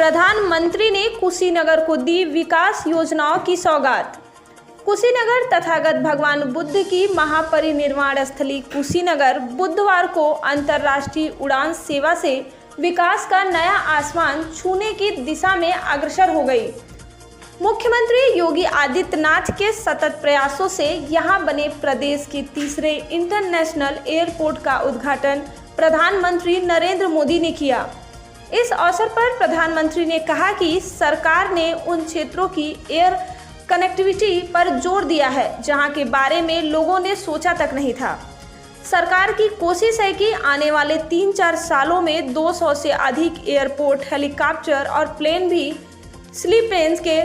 प्रधानमंत्री ने कुशीनगर को दी विकास योजनाओं की सौगात। कुशीनगर तथागत भगवान बुद्ध की महापरिनिर्वाण स्थली कुशीनगर बुधवार को अंतर्राष्ट्रीय उड़ान सेवा से विकास का नया आसमान छूने की दिशा में अग्रसर हो गई। मुख्यमंत्री योगी आदित्यनाथ के सतत प्रयासों से यहां बने प्रदेश के तीसरे इंटरनेशनल एयरपोर्ट का उद्घाटन प्रधानमंत्री नरेंद्र मोदी ने किया। इस अवसर पर प्रधानमंत्री ने कहा कि सरकार ने उन क्षेत्रों की एयर कनेक्टिविटी पर जोर दिया है जहां के बारे में लोगों ने सोचा तक नहीं था। सरकार की कोशिश है कि आने वाले 3-4 सालों में 200 से अधिक एयरपोर्ट, हेलीकॉप्टर और प्लेन भी स्लीपेंस के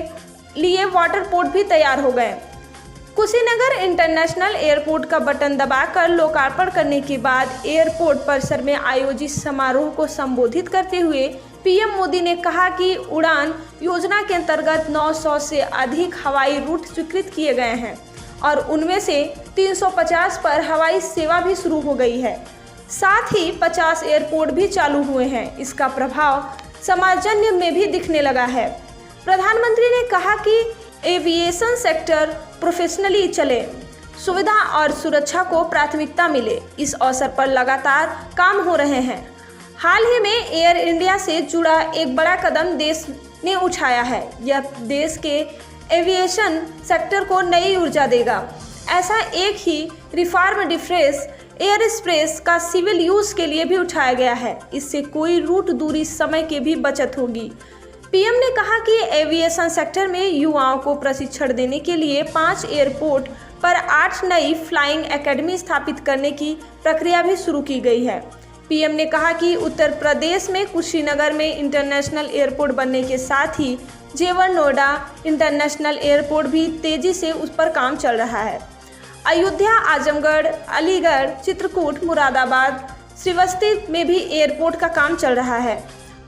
लिए वाटर पोर्ट भी तैयार हो गए। कुशीनगर इंटरनेशनल एयरपोर्ट का बटन दबाकर लोकार्पण करने के बाद एयरपोर्ट परिसर में आयोजित समारोह को संबोधित करते हुए पीएम मोदी ने कहा कि उड़ान योजना के अंतर्गत 900 से अधिक हवाई रूट स्वीकृत किए गए हैं और उनमें से 350 पर हवाई सेवा भी शुरू हो गई है। साथ ही 50 एयरपोर्ट भी चालू हुए हैं। इसका प्रभाव समाजजन्य में भी दिखने लगा है। प्रधानमंत्री ने कहा कि एविएशन सेक्टर प्रोफेशनली चले, सुविधा और सुरक्षा को प्राथमिकता मिले। इस अवसर पर लगातार काम हो रहे हैं। हाल ही में एयर इंडिया से जुड़ा एक बड़ा कदम देश ने उठाया है। यह देश के एविएशन सेक्टर को नई ऊर्जा देगा। ऐसा एक ही रिफॉर्म डिफेंस एयर स्पेस का सिविल यूज के लिए भी उठाया गया है। इससे कोई रूट, दूरी, समय की भी बचत होगी। पीएम ने कहा कि एविएशन सेक्टर में युवाओं को प्रशिक्षण देने के लिए 5 एयरपोर्ट पर 8 नई फ्लाइंग एकेडमी स्थापित करने की प्रक्रिया भी शुरू की गई है। पीएम ने कहा कि उत्तर प्रदेश में कुशीनगर में इंटरनेशनल एयरपोर्ट बनने के साथ ही जेवर नोएडा इंटरनेशनल एयरपोर्ट भी तेजी से उस पर काम चल रहा है। अयोध्या, आजमगढ़, अलीगढ़, चित्रकूट, मुरादाबाद, श्रीवस्ती में भी एयरपोर्ट का काम चल रहा है।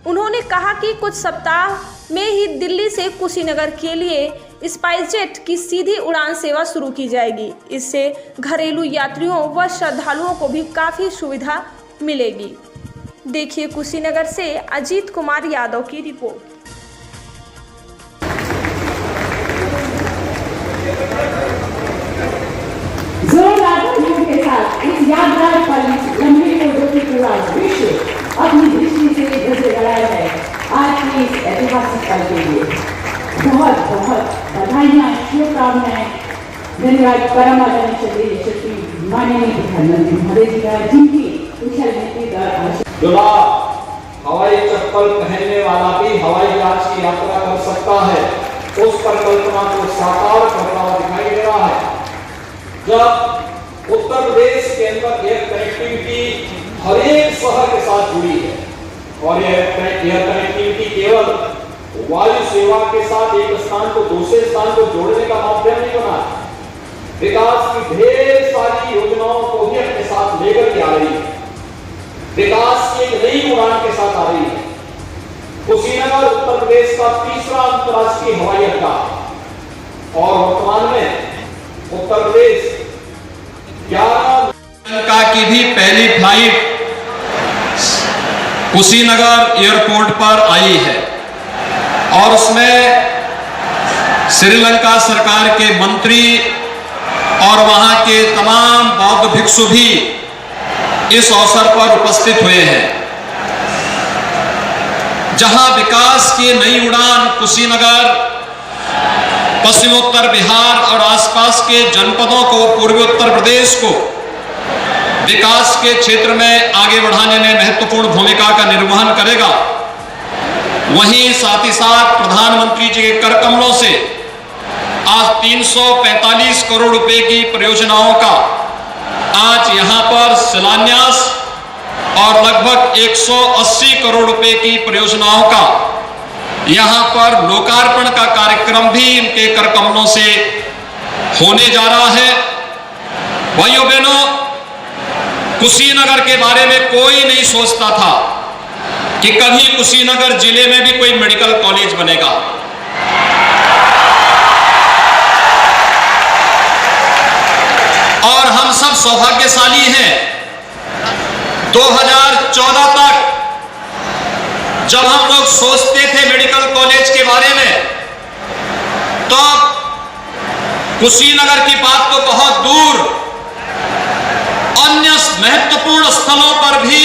उन्होंने कहा कि कुछ सप्ताह में ही दिल्ली से कुशीनगर के लिए स्पाइसजेट की सीधी उड़ान सेवा शुरू की जाएगी। इससे घरेलू यात्रियों व श्रद्धालुओं को भी काफ़ी सुविधा मिलेगी। देखिए कुशीनगर से अजीत कुमार यादव की रिपोर्ट। के साथ इस यादगार पल लंबी फोटो की पूरा विश्व अपनी दृष्टि से नजर लगाया है। आज की इस ऐतिहासिक पल के लिए बहुत बहुत बधाइयाँ, शुभकामनाएं। धन्यवाद परम आदरणीय श्री यशस्वी माननीय प्रधानमंत्री महोदय जी का, जिनकी कुशल नीति द्वारा हवाई चप्पल पहनने वाला भी हवाई जहाज की यात्रा कर सकता है। उस परिकल्पना को साकार करता हुआ दिखाई दे रहा है। जब उत्तर प्रदेश के अंदर एयर कनेक्टिविटी हर एक शहर के साथ जुड़ी है और एयर कनेक्टिविटी केवल वायु सेवा के साथ एक स्थान को दूसरे स्थान को जोड़ने का माध्यम नहीं बना, विकास की ढेर सारी योजनाओं को भी अपने साथ लेकर के आ रही है। विकास की एक नई उड़ान के साथ आ रही है। कुशीनगर उत्तर प्रदेश का तीसरा अंतर्राष्ट्रीय हवाई अड्डा और वर्तमान में उत्तर प्रदेश 11 की भी पहली फ्लाइट कुशीनगर एयरपोर्ट पर आई है और उसमें श्रीलंका सरकार के मंत्री और वहां के तमाम बौद्ध भिक्षु भी इस अवसर पर उपस्थित हुए हैं। जहां विकास की नई उड़ान कुशीनगर, पश्चिमोत्तर बिहार और आसपास के जनपदों को, पूर्वी उत्तर प्रदेश को विकास के क्षेत्र में आगे बढ़ाने में महत्वपूर्ण भूमिका का निर्वहन करेगा, वहीं साथ ही साथ प्रधानमंत्री जी के कर कमलों से आज 345 करोड़ रुपए की परियोजनाओं का आज यहां पर शिलान्यास और लगभग 180 करोड़ रुपए की परियोजनाओं का यहां पर लोकार्पण का कार्यक्रम भी इनके कर कमलों से होने जा रहा है। भाइयों बहनों, कुशीनगर के बारे में कोई नहीं सोचता था कि कभी कुशीनगर जिले में भी कोई मेडिकल कॉलेज बनेगा। और हम सब सौभाग्यशाली हैं। 2014 तक जब हम लोग सोचते थे मेडिकल कॉलेज के बारे में, तो कुशीनगर की बात तो बहुत दूर, अन्य महत्वपूर्ण स्थलों पर भी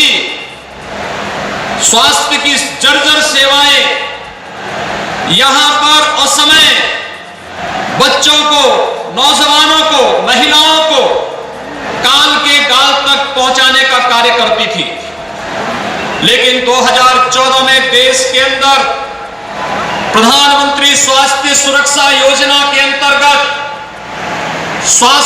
स्वास्थ्य की जर्जर सेवाएं, यहां पर असमय बच्चों को, नौजवानों को, महिलाओं को काल के गाल तक पहुंचाने का कार्य करती थी। लेकिन 2014 में देश के अंदर प्रधानमंत्री स्वास्थ्य सुरक्षा योजना के अंतर्गत स्वास्थ्य